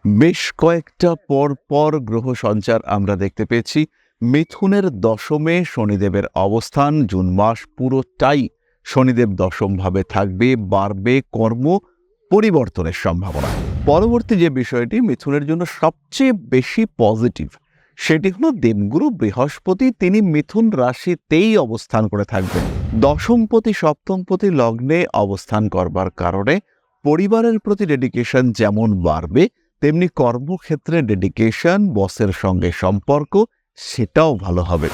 বেশ কয়েকটা পর গ্রহ সঞ্চার আমরা দেখতে পেয়েছি। মিথুনের দশমে শনিদেবের অবস্থান, জুন মাস পুরোটাই শনিদেব দশমভাবে থাকবে, বাড়বে কর্ম পরিবর্তনের সম্ভাবনা। পরবর্তী যে বিষয়টি মিথুনের জন্য সবচেয়ে বেশি পজিটিভ, সেটি হলো দেবগুরু বৃহস্পতি। তিনি মিথুন রাশিতেই অবস্থান করে থাকবেন। দশমপতি সপ্তমপতি লগ্নে অবস্থান করবার কারণে পরিবারের প্রতি ডেডিকেশন যেমন বাড়বে, তেমনি কর্মক্ষেত্রে ডেডিকেশন, বসের সঙ্গে সম্পর্ক সেটাও ভালো হবে।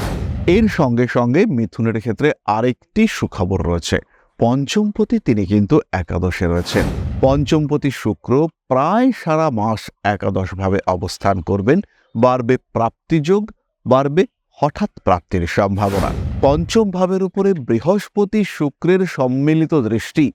এর সঙ্গে সঙ্গে মিথুনের ক্ষেত্রে আরেকটি সুখবর রয়েছে। পঞ্চমপতি তিনি কিন্তু একাদশে রয়েছেন। পঞ্চমপতি শুক্র প্রায় সারা মাস একাদশভাবে অবস্থান করবেন। বাড়বে প্রাপ্তিযোগ, বাড়বে হঠাৎ প্রাপ্তির সম্ভাবনা। পঞ্চম ভাবের উপরে বৃহস্পতি শুক্রের সম্মিলিত দৃষ্টি,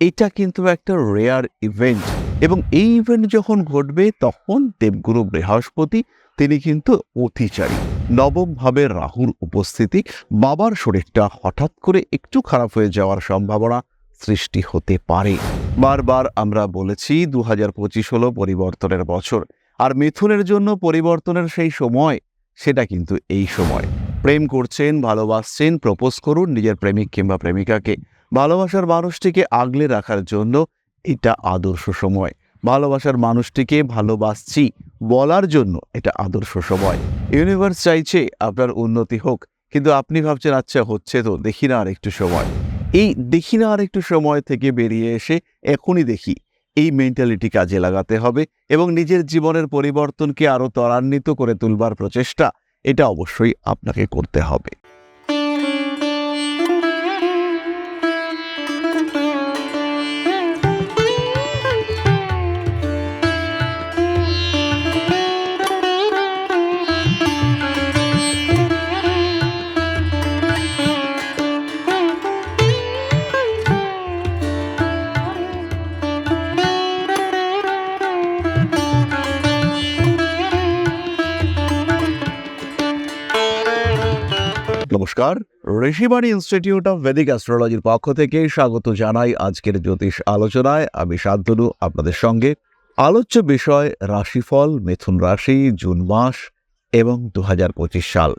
এটা কিন্তু একটা রেয়ার ইভেন্ট, এবং এই ইভেন্ট যখন ঘটবে তখন দেবগুরু বৃহস্পতি তিনি কিন্তু অতিচারী। নবম ভাবে রাহুর উপস্থিতি, বাবার শরীরটা হঠাৎ করে একটু খারাপ হয়ে যাওয়ার সম্ভাবনা সৃষ্টি হতে পারে। বারবার আমরা বলেছি 2025 হলো পরিবর্তনের বছর, আর মিথুনের জন্য পরিবর্তনের সেই সময়, সেটা কিন্তু এই সময়। প্রেম করছেন, ভালোবাসছেন, প্রপোজ করুন নিজের প্রেমিক কিংবা প্রেমিকাকে। ভালোবাসার মানুষটিকে আগলে রাখার জন্য এটা আদর্শ সময়। ভালোবাসার মানুষটিকে ভালোবাসছি বলার জন্য এটা আদর্শ সময়। ইউনিভার্স চাইছে আপনার উন্নতি হোক, কিন্তু আপনি ভাবছেন আচ্ছা হচ্ছে তো, দেখি না আর একটু সময়। এই দেখি না আর একটু সময় থেকে বেরিয়ে এসে এখনই দেখি, এই মেন্টালিটি কাজে লাগাতে হবে, এবং নিজের জীবনের পরিবর্তনকে আরো ত্বরান্বিত করে তুলবার প্রচেষ্টা, এটা অবশ্যই আপনাকে করতে হবে। নমস্কার, ঋষিবাণী ইনস্টিটিউট অফ ভেদিক অ্যাস্ট্রোলজির পক্ষ থেকে স্বাগত জানাই আজকের জ্যোতিষ আলোচনায়। আমি শান্তনু আপনাদের সঙ্গে। আলোচ্য বিষয় রাশিফল, মিথুন রাশি, জুন মাস এবং 2025 সাল।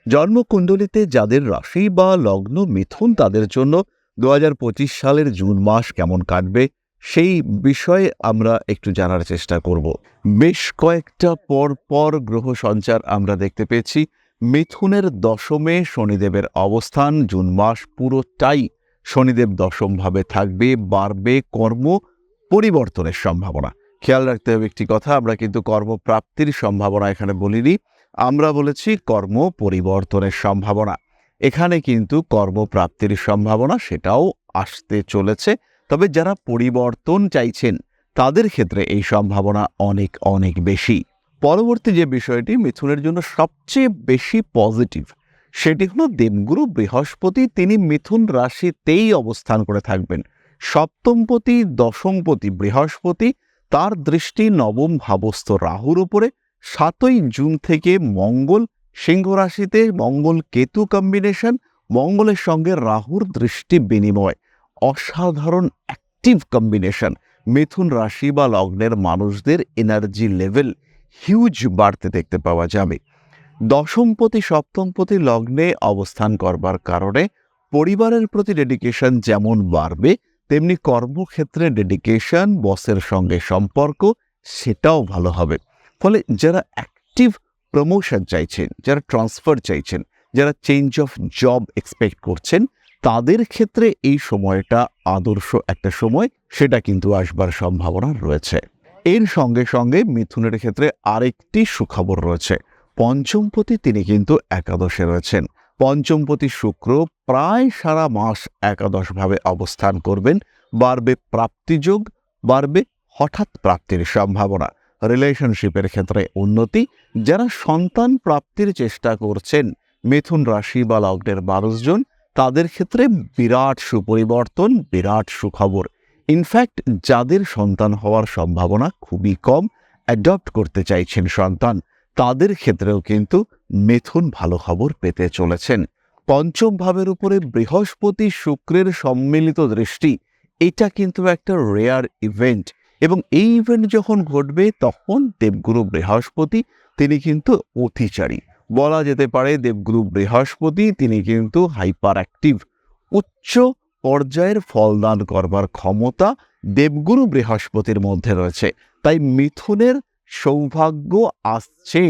জন্মকুণ্ডলিতে যাদের রাশি বা লগ্ন মিথুন, তাদের জন্য 2025 সালের জুন মাস কেমন কাটবে সেই বিষয়ে আমরা একটু জানার চেষ্টা করব। বেশ কয়েকটা পর গ্রহ সঞ্চার আমরা দেখতে পেয়েছি। মিথুনের দশমে শনিদেবের অবস্থান, জুন মাস পুরোটাই শনিদেব দশমভাবে থাকবে, বাড়বে কর্ম পরিবর্তনের সম্ভাবনা। খেয়াল রাখতে হবে একটি কথা, আমরা কিন্তু কর্মপ্রাপ্তির সম্ভাবনা এখানে বলিনি, আমরা বলেছি কর্ম পরিবর্তনের সম্ভাবনা। এখানে কিন্তু কর্মপ্রাপ্তির সম্ভাবনা সেটাও আসতে চলেছে, তবে যারা পরিবর্তন চাইছেন তাদের ক্ষেত্রে এই সম্ভাবনা অনেক অনেক বেশি। পরবর্তী যে বিষয়টি মিথুনের জন্য সবচেয়ে বেশি পজিটিভ, সেটি হলো দেবগুরু বৃহস্পতি তিনি মিথুন রাশিতেই অবস্থান করে থাকবেন। সপ্তমপতি দশমপতি বৃহস্পতি, তার দৃষ্টি নবম ভাবস্থ রাহুর উপরে। 7ই জুন থেকে মঙ্গল সিংহ রাশিতে, মঙ্গল কেতু কম্বিনেশন, মঙ্গলের সঙ্গে রাহুর দৃষ্টি বিনিময়, অসাধারণ অ্যাক্টিভ কম্বিনেশন। মিথুন রাশি বা লগ্নের মানুষদের এনার্জি লেভেল হিউজ বাড়তে দেখতে পাওয়া যাবে। দশমপতি সপ্তমপতি লগ্নে অবস্থান করবার কারণে পরিবারের প্রতি ডেডিকেশন যেমন বাড়বে, তেমনি কর্মক্ষেত্রে ডেডিকেশন, বসের সঙ্গে সম্পর্ক সেটাও ভালো হবে। ফলে যারা অ্যাক্টিভ প্রমোশন চাইছেন, যারা ট্রান্সফার চাইছেন, যারা চেঞ্জ অফ জব এক্সপেক্ট করছেন, তাদের ক্ষেত্রে এই সময়টা আদর্শ একটা সময়, সেটা কিন্তু আসবার সম্ভাবনা রয়েছে। এর সঙ্গে সঙ্গে মিথুনের ক্ষেত্রে আরেকটি সুখবর রয়েছে। পঞ্চমপতি তিনি কিন্তু একাদশে রয়েছেন। পঞ্চমপতি শুক্র প্রায় সারা মাস একাদশভাবে অবস্থান করবেন। বাড়বে প্রাপ্তিযোগ, বাড়বে হঠাৎ প্রাপ্তির সম্ভাবনা। রিলেশনশিপের ক্ষেত্রে উন্নতি। যারা সন্তান প্রাপ্তির চেষ্টা করছেন মিথুন রাশি বা লগ্নের 12 জন, তাদের ক্ষেত্রে বিরাট সুপরিবর্তন, বিরাট সুখবর। ইনফ্যাক্ট যাদের সন্তান হওয়ার সম্ভাবনা খুবই কম, অ্যাডপ্ট করতে চাইছেন সন্তান, তাদের ক্ষেত্রেও কিন্তু মিথুন ভালো খবর পেতে চলেছেন। পঞ্চম ভাবের উপরে বৃহস্পতি শুক্রের সম্মিলিত দৃষ্টি, এটা কিন্তু একটা রেয়ার ইভেন্ট। এবং এই ইভেন্ট যখন ঘটবে তখন দেবগুরু বৃহস্পতি তিনি কিন্তু অতিচারী, বলা যেতে পারে দেবগুরু বৃহস্পতি তিনি কিন্তু হাইপার অ্যাক্টিভ, উচ্চ পর্যায়ের ফলদান করবার ক্ষমতা দেবগুরু বৃহস্পতির মধ্যে রয়েছে। তাই মিথুনের সৌভাগ্য আসছে,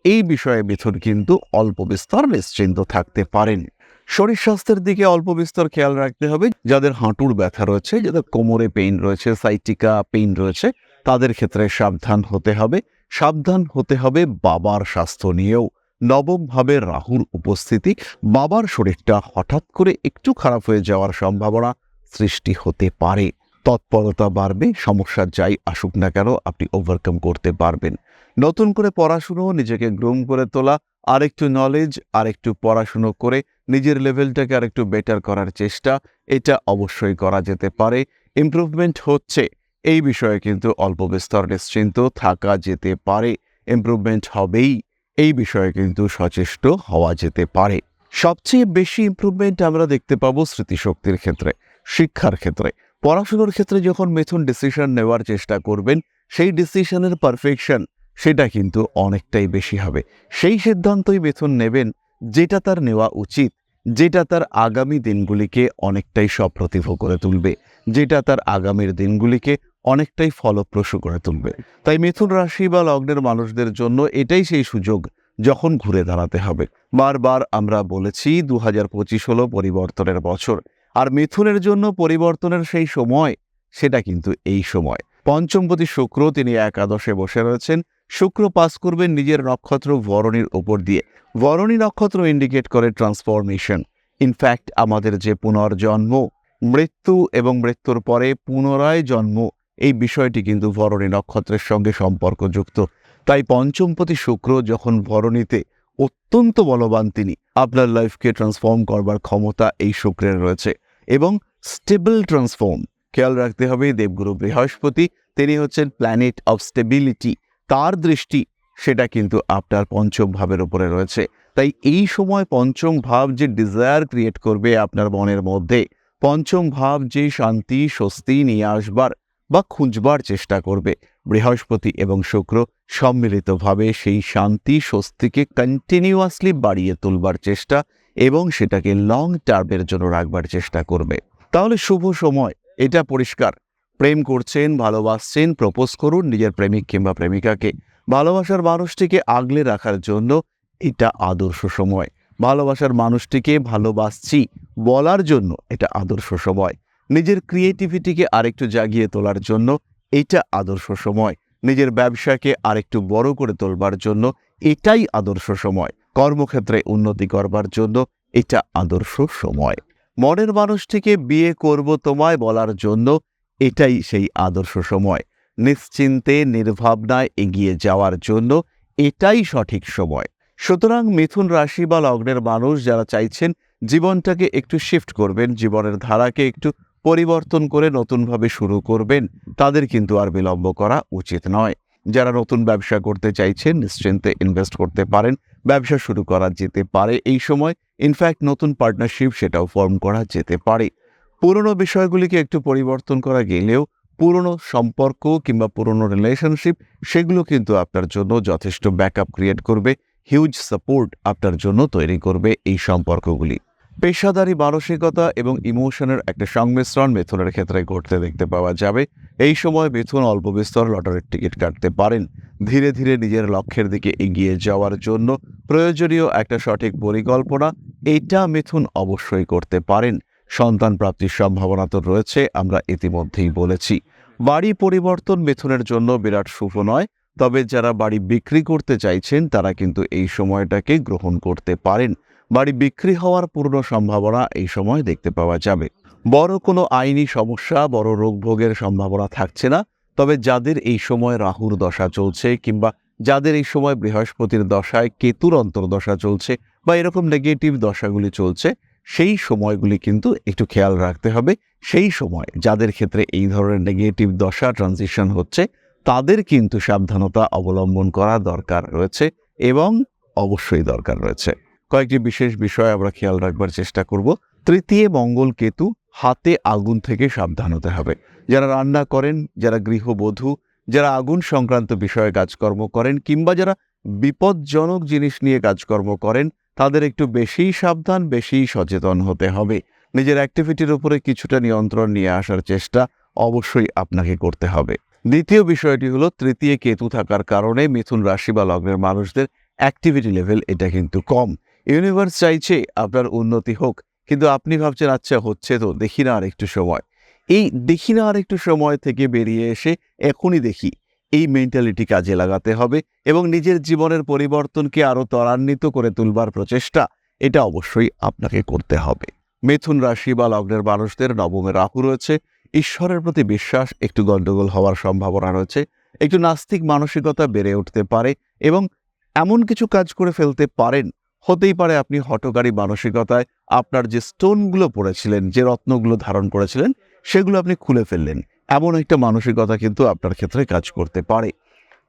এই বিষয়ে মিথুন কিন্তু অল্প বিস্তর নিশ্চিন্ত থাকতে পারেন। শরীর স্বাস্থ্যের দিকে অল্প বিস্তর খেয়াল রাখতে হবে। যাদের হাঁটুর ব্যথা রয়েছে, যাদের কোমরে পেইন রয়েছে, সাইটিকা পেইন রয়েছে, তাদের ক্ষেত্রে সাবধান হতে হবে। সাবধান হতে হবে বাবার স্বাস্থ্য নিয়েও। নবম ভাবে রাহুর উপস্থিতি, বাবার শরীরটা হঠাৎ করে একটু খারাপ হয়ে যাওয়ার সম্ভাবনা সৃষ্টি হতে পারে। তৎপরতা বাড়বে, সমস্যা যাই আসুক না কেন আপনি ওভারকাম করতে পারবেন। নতুন করে পড়াশুনো, নিজেকে গ্রুম করে তোলা, আরেকটু নলেজ, আরেকটু পড়াশুনো করে নিজের লেভেলটাকে আরেকটু বেটার করার চেষ্টা, এটা অবশ্যই করা যেতে পারে। ইমপ্রুভমেন্ট হচ্ছে, এই বিষয়ে কিন্তু অল্প বিস্তর নিশ্চিন্ত থাকা যেতে পারে। ইমপ্রুভমেন্ট হবেই, এই বিষয়ে কিন্তু সচেষ্ট হওয়া যেতে পারে। সবচেয়ে বেশি ইমপ্রুভমেন্ট আমরা দেখতে পাবো স্মৃতিশক্তির ক্ষেত্রে, শিক্ষার ক্ষেত্রে। পড়াশুনোর ক্ষেত্রে যখন মিথুন ডিসিশন নেওয়ার চেষ্টা করবেন, সেই ডিসিশনের পারফেকশন সেটা কিন্তু অনেকটাই বেশি হবে। সেই সিদ্ধান্তই মিথুন নেবেন যেটা তার নেওয়া উচিত, যেটা তার আগামী দিনগুলিকে অনেকটাই সপ্রতিভ করে তুলবে, যেটা তার আগামীর দিনগুলিকে অনেকটাই ফলপ্রসূ করে তুলবে। তাই মিথুন রাশি বা লগ্নের মানুষদের জন্য এটাই সেই সুযোগ যখন ঘুরে দাঁড়াতে হবে। বারবার আমরা বলেছি 2025 হলো পরিবর্তনের বছর, আর মিথুনের জন্য পরিবর্তনের সেই সময় সেটা কিন্তু এই সময়। পঞ্চমপতি শুক্র তিনি একাদশে বসে রয়েছেন। শুক্র পাস করবেন নিজের নক্ষত্র ভরণীর ওপর দিয়ে। ভরণী নক্ষত্র ইন্ডিকেট করে ট্রান্সফরমেশন। ইনফ্যাক্ট আমাদের যে পুনর্জন্ম, মৃত্যু এবং মৃত্যুর পরে পুনরায় জন্ম, এই বিষয়টি কিন্তু ভরণী নক্ষত্রের সঙ্গে সম্পর্কযুক্ত। তাই পঞ্চমপতি শুক্র যখন ভরণীতে, অত্যন্ত বলবান তিনি। আপনার লাইফকে ট্রান্সফর্ম করবার ক্ষমতা এই শুক্রের রয়েছে এবং স্টেবল ট্রান্সফর্ম। খেয়াল রাখতে হবে দেবগুরু বৃহস্পতি তিনি হচ্ছেন প্ল্যানেট অফ স্টেবিলিটি, তার দৃষ্টি সেটা কিন্তু আপনার পঞ্চম ভাবের উপরে রয়েছে। তাই এই সময় পঞ্চম ভাব যে ডিজায়ার ক্রিয়েট করবে আপনার মনের মধ্যে, পঞ্চম ভাব যে শান্তি স্বস্তি নিয়ে আসবার বা খুঁজবার চেষ্টা করবে, বৃহস্পতি এবং শুক্র সম্মিলিতভাবে সেই শান্তি স্বস্তিকে কন্টিনিউয়াসলি বাড়িয়ে তুলবার চেষ্টা এবং সেটাকে লং টার্মের জন্য রাখবার চেষ্টা করবে। তাহলে শুভ সময়, এটা পরিষ্কার। প্রেম করছেন, ভালোবাসছেন, প্রপোজ করুন নিজের প্রেমিক কিংবা প্রেমিকাকে। ভালোবাসার মানুষটিকে আগলে রাখার জন্য এটা আদর্শ সময়। ভালোবাসার মানুষটিকে ভালোবাসছি বলার জন্য এটা আদর্শ সময়। নিজের ক্রিয়েটিভিটিকে আরেকটু জাগিয়ে তোলার জন্য এটা আদর্শ সময়। নিজের ব্যবসাকে আরেকটু বড় করে তোলবার জন্য এটাই আদর্শ সময়। কর্মক্ষেত্রে উন্নতি করবার জন্য এটা আদর্শ সময়। মনের মানুষটিকে বিয়ে করব তোমায় বলার জন্য এটাই সেই আদর্শ সময়। নিশ্চিন্তে নির্ভাবনায় এগিয়ে যাওয়ার জন্য এটাই সঠিক সময়। সুতরাং মিথুন রাশি বা লগ্নের মানুষ যারা চাইছেন জীবনটাকে একটু শিফট করবেন, জীবনের ধারাকে একটু পরিবর্তন করে নতুনভাবে শুরু করবেন, তাদের কিন্তু আর বিলম্ব করা উচিত নয়। যারা নতুন ব্যবসা করতে চাইছেন নিশ্চিন্তে ইনভেস্ট করতে পারেন, ব্যবসা শুরু করা যেতে পারে এই সময়। ইনফ্যাক্ট নতুন পার্টনারশিপ সেটাও ফর্ম করা যেতে পারে। পুরনো বিষয়গুলিকে একটু পরিবর্তন করা গেলেও পুরনো সম্পর্ক কিংবা পুরনো রিলেশনশিপ সেগুলো কিন্তু আপনার জন্য যথেষ্ট ব্যাকআপ ক্রিয়েট করবে, হিউজ সাপোর্ট আপনার জন্য তৈরি করবে এই সম্পর্কগুলি। পেশাদারি মানসিকতা এবং ইমোশনের একটা সংমিশ্রণ মিথুনের ক্ষেত্রে ঘটতে দেখতে পাওয়া যাবে। এই সময় মিথুন অল্প বিস্তর লটারির টিকিট কাটতে পারেন। ধীরে ধীরে নিজের লক্ষ্যের দিকে এগিয়ে যাওয়ার জন্য প্রয়োজনীয় একটা সঠিক পরিকল্পনা এটা মিথুন অবশ্যই করতে পারেন। সন্তান প্রাপ্তির সম্ভাবনা তো রয়েছে, আমরা ইতিমধ্যেই বলেছি। বাড়ি পরিবর্তন মিথুনের জন্য বিরাট শুভ নয়, তবে যারা বাড়ি বিক্রি করতে চাইছেন তারা কিন্তু এই সময়টাকে গ্রহণ করতে পারেন। বাড়ি বিক্রি হওয়ার পূর্ণ সম্ভাবনা এই সময় দেখতে পাওয়া যাবে। বড় কোনো আইনি সমস্যা, বড় রোগ ভোগের সম্ভাবনা থাকছে না। তবে যাদের এই সময় রাহুর দশা চলছে কিংবা যাদের এই সময় বৃহস্পতির দশায় কেতুর অন্তর্দশা চলছে বা এরকম নেগেটিভ দশাগুলি চলছে, সেই সময়গুলি কিন্তু একটু খেয়াল রাখতে হবে। সেই সময় যাদের ক্ষেত্রে এই ধরনের নেগেটিভ দশা ট্রানজিশন হচ্ছে তাদের কিন্তু সাবধানতা অবলম্বন করা দরকার রয়েছে এবং অবশ্যই দরকার রয়েছে। কয়েকটি বিশেষ বিষয় আমরা খেয়াল রাখবার চেষ্টা করব। তৃতীয় মঙ্গল কেতু, হাতে আগুন থেকে সাবধান হতে হবে। যারা রান্না করেন, যারা গৃহবধূ, যারা আগুন সংক্রান্ত বিষয়ে কাজকর্ম করেন কিংবা যারা বিপজ্জনক জিনিস নিয়ে কাজকর্ম করেন, তাদের একটু বেশিই সাবধান, বেশিই সচেতন হতে হবে। নিজের অ্যাক্টিভিটির উপরে কিছুটা নিয়ন্ত্রণ নিয়ে আসার চেষ্টা অবশ্যই আপনাকে করতে হবে। দ্বিতীয় বিষয়টি হলো, তৃতীয় কেতু থাকার কারণে মিথুন রাশি বা লগ্নের মানুষদের অ্যাক্টিভিটি লেভেল এটা কিন্তু কম। ইউনিভার্স চাইছে আপনার উন্নতি হোক, কিন্তু আপনি ভাবছেন আচ্ছা হচ্ছে তো, দেখি না আর একটু সময়। এই দেখি না আর একটু সময় থেকে বেরিয়ে এসে এখনই দেখি, এই মেন্টালিটি কাজে লাগাতে হবে এবং নিজের জীবনের পরিবর্তনকে আরও ত্বরান্বিত করে তুলবার প্রচেষ্টা এটা অবশ্যই আপনাকে করতে হবে। মিথুন রাশি বা লগ্নের মানুষদের নবমে রাহু রয়েছে। ঈশ্বরের প্রতি বিশ্বাস একটু গণ্ডগোল হওয়ার সম্ভাবনা রয়েছে। একটু নাস্তিক মানসিকতা বেড়ে উঠতে পারে এবং এমন কিছু কাজ করে ফেলতে পারেন, হতেই পারে আপনি হঠকারী মানসিকতায় আপনার যে স্টোনগুলো পড়েছিলেন, যে রত্নগুলো ধারণ করেছিলেন, সেগুলো আপনি খুলে ফেললেন। এমন একটা মানসিকতা কিন্তু আপনার ক্ষেত্রে কাজ করতে পারে।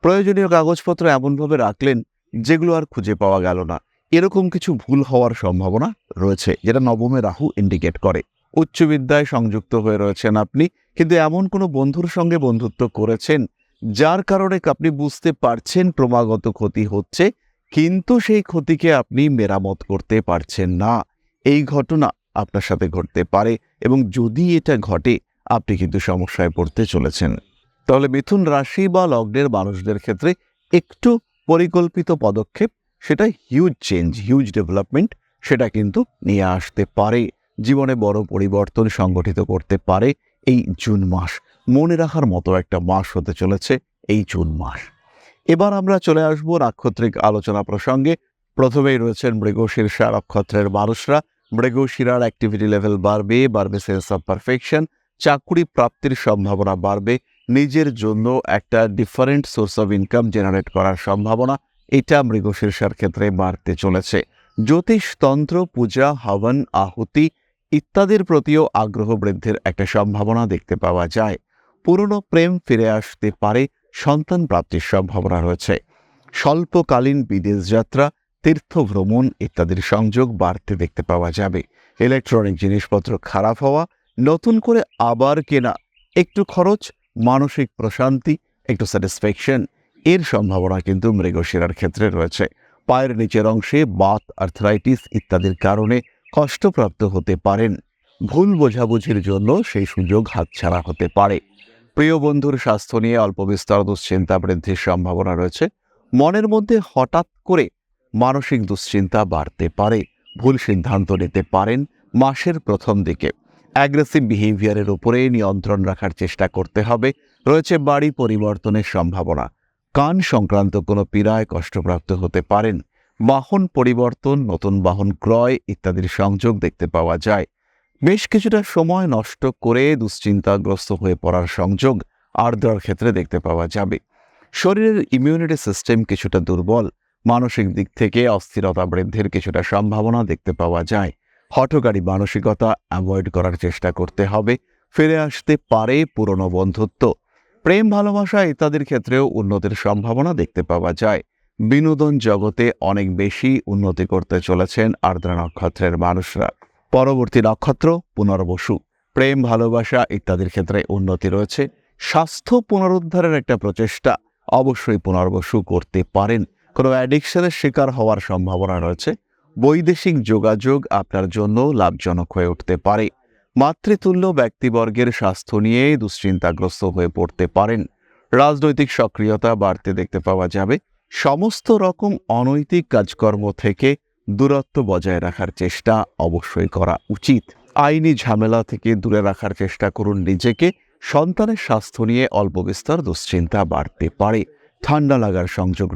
প্রয়োজনীয় কাগজপত্র এমনভাবে রাখলেন যেগুলো আর খুঁজে পাওয়া গেল না, এরকম কিছু ভুল হওয়ার সম্ভাবনা রয়েছে, যেটা নবমে রাহু ইন্ডিকেট করে। উচ্চ বিদ্যায় সংযুক্ত হয়ে রয়েছেন আপনি, কিন্তু এমন কোনো বন্ধুর সঙ্গে বন্ধুত্ব করেছেন যার কারণে আপনি বুঝতে পারছেন ক্রমাগত ক্ষতি হচ্ছে, কিন্তু সেই ক্ষতিকে আপনি মেরামত করতে পারছেন না। এই ঘটনা আপনার সাথে ঘটতে পারে এবং যদি এটা ঘটে, আপনি কিন্তু সমস্যায় পড়তে চলেছেন। তাহলে মিথুন রাশি বা লগ্নের মানুষদের ক্ষেত্রে একটু পরিকল্পিত পদক্ষেপ, সেটা হিউজ চেঞ্জ, হিউজ ডেভেলপমেন্ট, সেটা কিন্তু নিয়ে আসতে পারে। জীবনে বড় পরিবর্তন সংগঠিত করতে পারে এই জুন মাস। মনে রাখার মতো একটা মাস হতে চলেছে এই জুন মাস। এবার আমরা চলে আসব নাক্ষত্রিক আলোচনা প্রসঙ্গে। প্রথমেই রয়েছেন মৃগশীর্ষা নক্ষত্রের মানুষরা। মৃগশিরার অ্যাক্টিভিটি লেভেল বাড়বে সেন্স অফ পারফেকশন, চাকরি প্রাপ্তির সম্ভাবনা বাড়বে, নিজের জন্য একটা different source of income generate করার সম্ভাবনা এটা মৃগশীর্ষার ক্ষেত্রে বাড়তে চলেছে। জ্যোতিষতন্ত্র, পূজা, হবন, আহুতি ইত্যাদির প্রতিও আগ্রহ বৃদ্ধির একটা সম্ভাবনা দেখতে পাওয়া যায়। পুরনো প্রেম ফিরে আসতে পারে, সন্তান প্রাপ্তির সম্ভাবনা রয়েছে। স্বল্পকালীন বিদেশ যাত্রা, তীর্থ ভ্রমণ ইত্যাদির সংযোগ বাড়তে দেখতে পাওয়া যাবে। ইলেকট্রনিক জিনিসপত্র খারাপ হওয়া, নতুন করে আবার কেনা, একটু খরচ, মানসিক প্রশান্তি, একটু স্যাটিসফ্যাকশন, এর সম্ভাবনা কিন্তু মৃগশিরার ক্ষেত্রে রয়েছে। পায়ের নিচের অংশে বাত, আর্থ্রাইটিস ইত্যাদির কারণে কষ্টপ্রাপ্ত হতে পারেন। ভুল বোঝাবুঝির জন্য সেই সুযোগ হাতছাড়া হতে পারে। প্রিয় বন্ধুর স্বাস্থ্য নিয়ে অল্প বিস্তর দুশ্চিন্তা বৃদ্ধির সম্ভাবনা রয়েছে। মনের মধ্যে হঠাৎ করে মানসিক দুশ্চিন্তা বাড়তে পারে। ভুল সিদ্ধান্ত নিতে পারেন মাসের প্রথম দিকে। অ্যাগ্রেসিভ বিহেভিয়ারের উপরে নিয়ন্ত্রণ রাখার চেষ্টা করতে হবে। রয়েছে বাড়ি পরিবর্তনের সম্ভাবনা। কান সংক্রান্ত কোনো পীড়ায় কষ্টপ্রাপ্ত হতে পারেন। বাহন পরিবর্তন, নতুন বাহন ক্রয় ইত্যাদির সংযোগ দেখতে পাওয়া যায়। বেশ কিছুটা সময় নষ্ট করে দুশ্চিন্তাগ্রস্ত হয়ে পড়ার সংযোগ আর্দ্রার ক্ষেত্রে দেখতে পাওয়া যাবে। শরীরের ইমিউনিটি সিস্টেম কিছুটা দুর্বল, মানসিক দিক থেকে অস্থিরতা বৃদ্ধির কিছুটা সম্ভাবনা দেখতে পাওয়া যায়। হঠকারী মানসিকতা অ্যাভয়েড করার চেষ্টা করতে হবে। ফিরে আসতে পারে পুরনো বন্ধুত্ব। প্রেম, ভালোবাসা ইত্যাদির ক্ষেত্রেও উন্নতির সম্ভাবনা দেখতে পাওয়া যায়। বিনোদন জগতে অনেক বেশি উন্নতি করতে চলেছেন আর্দ্রা নক্ষত্রের মানুষরা। পরবর্তী নক্ষত্র পুনর্বসু। প্রেম, ভালোবাসা ইত্যাদির ক্ষেত্রে উন্নতি রয়েছে। স্বাস্থ্য পুনরুদ্ধারের একটা প্রচেষ্টা অবশ্যই পুনর্বসু করতে পারেন। কোনো অ্যাডিকশনের শিকার হওয়ার সম্ভাবনা রয়েছে। বৈদেশিক যোগাযোগ আপনার জন্য লাভজনক হয়ে উঠতে পারে। মাতৃতুল্য ব্যক্তিবর্গের স্বাস্থ্য নিয়ে দুশ্চিন্তাগ্রস্ত হয়ে পড়তে পারেন। রাজনৈতিক সক্রিয়তা বাড়তে দেখতে পাওয়া যাবে। সমস্ত রকম অনৈতিক কাজকর্ম থেকে দূরত্ব বজায় রাখার চেষ্টা অবশ্যই করা উচিত। আইনি ঝামেলা থেকে দূরে রাখার চেষ্টা করুন নিজেকে। সন্তানের স্বাস্থ্য নিয়ে অল্প বিস্তর দুশ্চিন্তা বাড়তে পারে। ঠান্ডা লাগার সংযোগ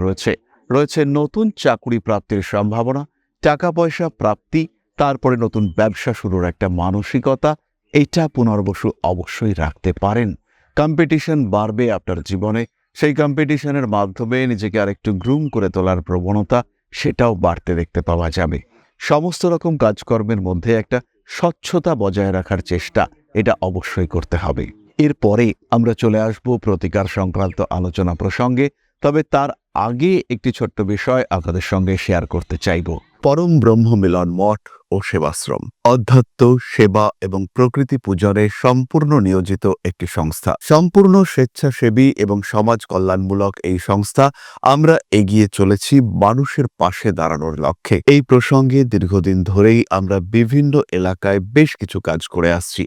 রয়েছে নতুন চাকরি প্রাপ্তির সম্ভাবনা, টাকা পয়সা প্রাপ্তি, তারপরে নতুন ব্যবসা শুরুর একটা মানসিকতা, এটা পুনর্বসু অবশ্যই রাখতে পারেন। কম্পিটিশন বাড়বে আপনার জীবনে। সেই কম্পিটিশনের মাধ্যমে নিজেকে আরেকটু গ্রুম করে তোলার প্রবণতা সেটাও বাড়তে দেখতে পাওয়া যাবে। সমস্ত রকম কাজকর্মের মধ্যে একটা স্বচ্ছতা বজায় রাখার চেষ্টা এটা অবশ্যই করতে হবে। এরপরে আমরা চলে আসব প্রতিকার সংক্রান্ত আলোচনা প্রসঙ্গে। তবে তার আগে একটি ছোট্ট বিষয় আপনাদের সঙ্গে শেয়ার করতে চাইব। পরম ব্রহ্ম মিলন মঠ ও সেবাশ্রম অধ্যাত্ম, সেবা এবং প্রকৃতি পূজনে সম্পূর্ণ নিয়োজিত একটি সংস্থা। সম্পূর্ণ স্বেচ্ছাসেবী এবং সমাজ কল্যাণমূলক এই সংস্থা আমরা এগিয়ে চলেছি মানুষের পাশে দাঁড়ানোর লক্ষ্যে। এই প্রসঙ্গে দীর্ঘদিন ধরেই আমরা বিভিন্ন এলাকায় বেশ কিছু কাজ করে আসছি।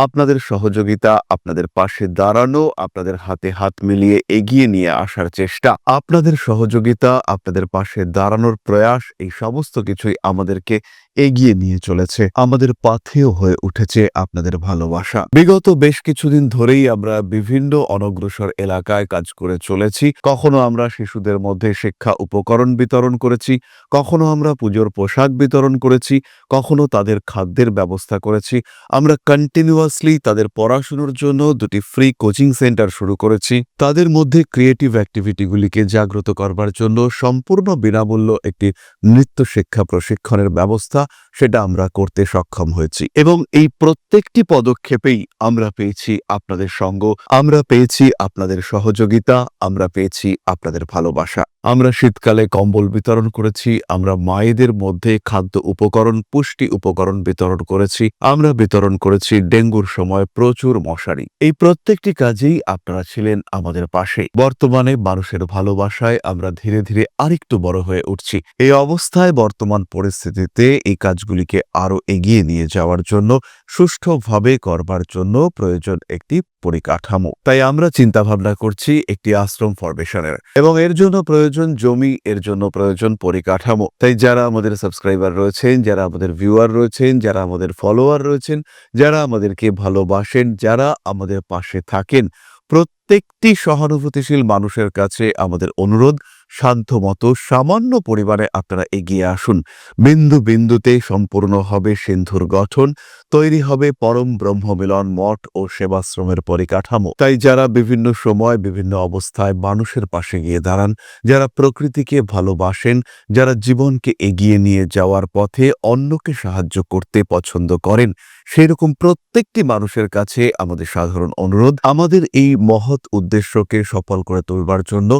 আপনাদের সহযোগিতা, আপনাদের পাশে দাঁড়ানো, আপনাদের হাতে হাত মিলিয়ে এগিয়ে নিয়ে আসার চেষ্টা, আপনাদের সহযোগিতা, আপনাদের পাশে দাঁড়ানোর প্রয়াস, এই সমস্ত কিছুই আমাদেরকে এগিয়ে নিয়ে চলেছে। আমাদের পাথেয় হয়ে উঠেছে আপনাদের ভালোবাসা। বিগত বেশ কিছুদিন ধরেই আমরা বিভিন্ন অনগ্রসর এলাকায় কাজ করে চলেছি। কখনো আমরা শিশুদের মধ্যে শিক্ষা উপকরণ বিতরণ করেছি, কখনো আমরা পুজোর পোশাক বিতরণ করেছি, কখনো তাদের খাদ্যের ব্যবস্থা করেছি। আমরা কন্টিনিউয়াসলি তাদের পড়াশোনার জন্য 2টি ফ্রি কোচিং সেন্টার শুরু করেছি। তাদের মধ্যে ক্রিয়েটিভ অ্যাক্টিভিটিগুলিকে জাগ্রত করবার জন্য সম্পূর্ণ বিনামূল্য একটি নৃত্য শিক্ষা প্রশিক্ষণের ব্যবস্থা, সেটা আমরা করতে সক্ষম হয়েছি। এবং এই প্রত্যেকটি পদক্ষেপেই আমরা পেয়েছি আপনাদের সঙ্গ, আমরা পেয়েছি আপনাদের সহযোগিতা, আমরা পেয়েছি আপনাদের ভালোবাসা। আমরা শীতকালে কম্বল বিতরণ করেছি, আমরা মায়েদের মধ্যে খাদ্য উপকরণ, পুষ্টি উপকরণ বিতরণ করেছি, আমরা বিতরণ করেছি ডেঙ্গুর সময় প্রচুর মশারি। এই প্রত্যেকটি কাজেই আপনারা ছিলেন আমাদের পাশে। বর্তমানে মানুষের ভালোবাসায় আমরা ধীরে ধীরে আরেকটু বড় হয়ে উঠছি। এই অবস্থায় বর্তমান পরিস্থিতিতে এই কাজগুলিকে আরো এগিয়ে নিয়ে যাওয়ার জন্য, সুষ্ঠুভাবে করবার জন্য প্রয়োজন একটি পরিকাঠামো। তাই আমরা চিন্তা ভাবনা করছি একটি আশ্রম ফরমেশনের, এবং এর জন্য প্রয়োজন জমি, এর জন্য প্রয়োজন পরিকাঠামো। তাই যারা আমাদের সাবস্ক্রাইবার রয়েছেন, যারা আমাদের ভিউয়ার রয়েছেন, যারা আমাদের ফলোয়ার রয়েছেন, যারা আমাদেরকে ভালোবাসেন, যারা আমাদের পাশে থাকেন, প্রত্যেকটি সহানুভূতিশীল মানুষের কাছে আমাদের অনুরোধ, সাধ্যমতো সামান্য পরিমাণে আপনারা এগিয়ে আসুন। বিন্দু বিন্দুতে সম্পূর্ণ হবে সিন্ধুর গঠন, তৈরি হবে পরম ব্রহ্মমিলন মঠ ও সেবাশ্রমের পরিকাঠামো। তাই যারা বিভিন্ন সময় বিভিন্ন অবস্থায় মানুষের পাশে গিয়ে দাঁড়ান, যারা প্রকৃতিকে ভালোবাসেন, যারা জীবনকে এগিয়ে নিয়ে যাওয়ার পথে অন্যকে সাহায্য করতে পছন্দ করেন, সেরকম প্রত্যেকটি মানুষের কাছে আমাদের সাধারণ অনুরোধ, আমাদের এই মহৎ উদ্দেশ্যকে সফল করে তুলবার জন্য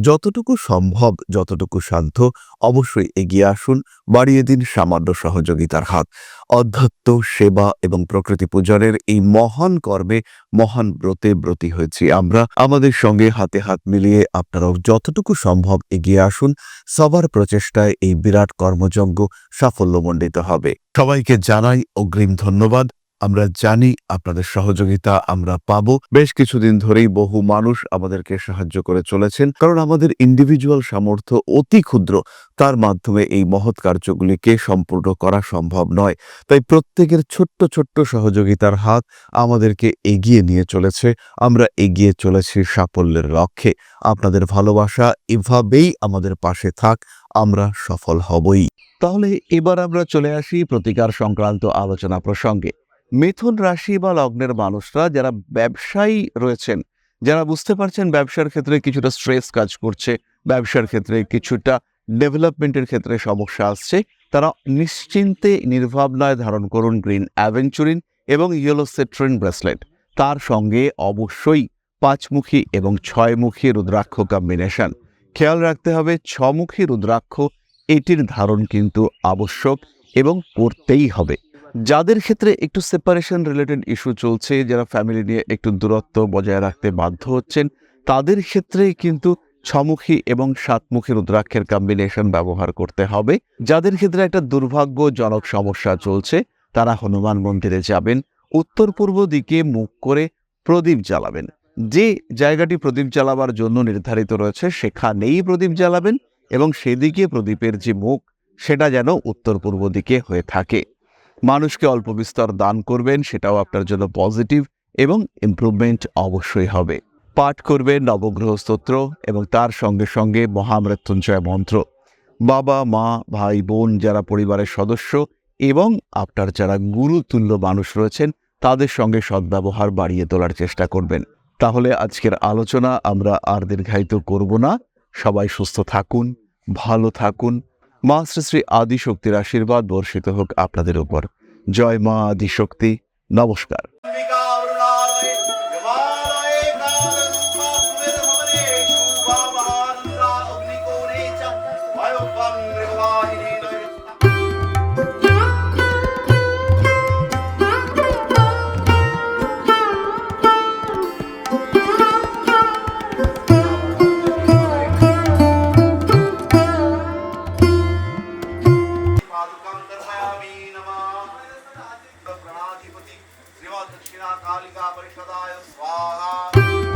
যতটুকু সম্ভব, যতটুকু সাধ্য, অবশ্যই এগিয়ে আসুন, বাড়িয়ে দিন সামান্য সহযোগিতার হাত। অধ্যাত্ম, সেবা এবং প্রকৃতি পূজনের এই মহান কর্মে, মহান ব্রতে ব্রতী হয়েছি আমরা। আমাদের সঙ্গে হাতে হাত মিলিয়ে আপনারাও যতটুকু সম্ভব এগিয়ে আসুন। সবার প্রচেষ্টায় এই বিরাট কর্মযজ্ঞ সাফল্যমণ্ডিত হবে। সবাইকে জানাই অগ্রিম ধন্যবাদ। আমরা জানি আপনাদের সহযোগিতা আমরা পাবো। বেশ কিছুদিন ধরেই বহু মানুষ আমাদেরকে সাহায্য করে চলেছেন, কারণ আমাদের ইন্ডিভিজুয়াল সামর্থ্য অতি ক্ষুদ্র, তার মাধ্যমে এই মহৎ কার্যগুলিকে সম্পূর্ণ করা সম্ভব নয়। তাই প্রত্যেকের ছোট্ট ছোট্ট সহযোগিতার হাত আমাদেরকে এগিয়ে নিয়ে চলেছে। আমরা এগিয়ে চলেছি সাফল্যের লক্ষ্যে। আপনাদের ভালোবাসা এভাবেই আমাদের পাশে থাক, আমরা সফল হবই। তাহলে এবার আমরা চলে আসি প্রতিকার সংক্রান্ত আলোচনা প্রসঙ্গে। মিথুন রাশি বা লগ্নের মানুষরা যারা ব্যবসায়ী রয়েছেন, যারা বুঝতে পারছেন ব্যবসার ক্ষেত্রে কিছুটা স্ট্রেস কাজ করছে, ব্যবসার ক্ষেত্রে কিছুটা ডেভেলপমেন্টের ক্ষেত্রে সমস্যা আসছে, তারা নিশ্চিন্তে নির্ভাবনায় ধারণ করুন গ্রিন অ্যাভেঞ্চুরিন এবং ইয়েলো সিট্রিন ব্রেসলেট। তার সঙ্গে অবশ্যই 5মুখী এবং 6মুখী রুদ্রাক্ষ কম্বিনেশন। খেয়াল রাখতে হবে 6মুখী রুদ্রাক্ষ, এটির ধারণ কিন্তু আবশ্যক এবং করতেই হবে। যাদের ক্ষেত্রে একটু সেপারেশন রিলেটেড ইস্যু চলছে, যারা ফ্যামিলি নিয়ে একটু দূরত্ব বজায় রাখতে বাধ্য হচ্ছেন, তাদের ক্ষেত্রে কিন্তু 6মুখী এবং 7মুখী রুদ্রাক্ষের কম্বিনেশন ব্যবহার করতে হবে। যাদের ক্ষেত্রে একটা দুর্ভাগ্যজনক সমস্যা চলছে, তারা হনুমান মন্দিরে যাবেন, উত্তর পূর্ব দিকে মুখ করে প্রদীপ জ্বালাবেন। যে জায়গাটি প্রদীপ জ্বালাবার জন্য নির্ধারিত রয়েছে সেখানেই প্রদীপ জ্বালাবেন, এবং সেদিকে প্রদীপের যে মুখ, সেটা যেন উত্তর পূর্ব দিকে হয়ে থাকে। মানুষকে অল্প বিস্তর দান করবেন, সেটাও আপনার জন্য পজিটিভ এবং ইমপ্রুভমেন্ট অবশ্যই হবে। পাঠ করবেন নবগ্রহ স্তোত্র এবং তার সঙ্গে সঙ্গে মহামৃত্যুঞ্জয় মন্ত্র। বাবা, মা, ভাই, বোন, যারা পরিবারের সদস্য এবং আপনার যারা গুরুতুল্য মানুষ রয়েছেন, তাদের সঙ্গে সদ্ব্যবহার বাড়িয়ে তোলার চেষ্টা করবেন। তাহলে আজকের আলোচনা আমরা আর দীর্ঘায়িত করব না। সবাই সুস্থ থাকুন, ভালো থাকুন। মা শ্রী শ্রী আদিশক্তির আশীর্বাদ বর্ষিত হোক আপনাদের উপর। জয় মা আদিশক্তি। নমস্কার। पादुकां दर्शयामि नमः प्रणाधिपति श्रीमद् दक्षिणा कालिका परिषदाय स्वाहा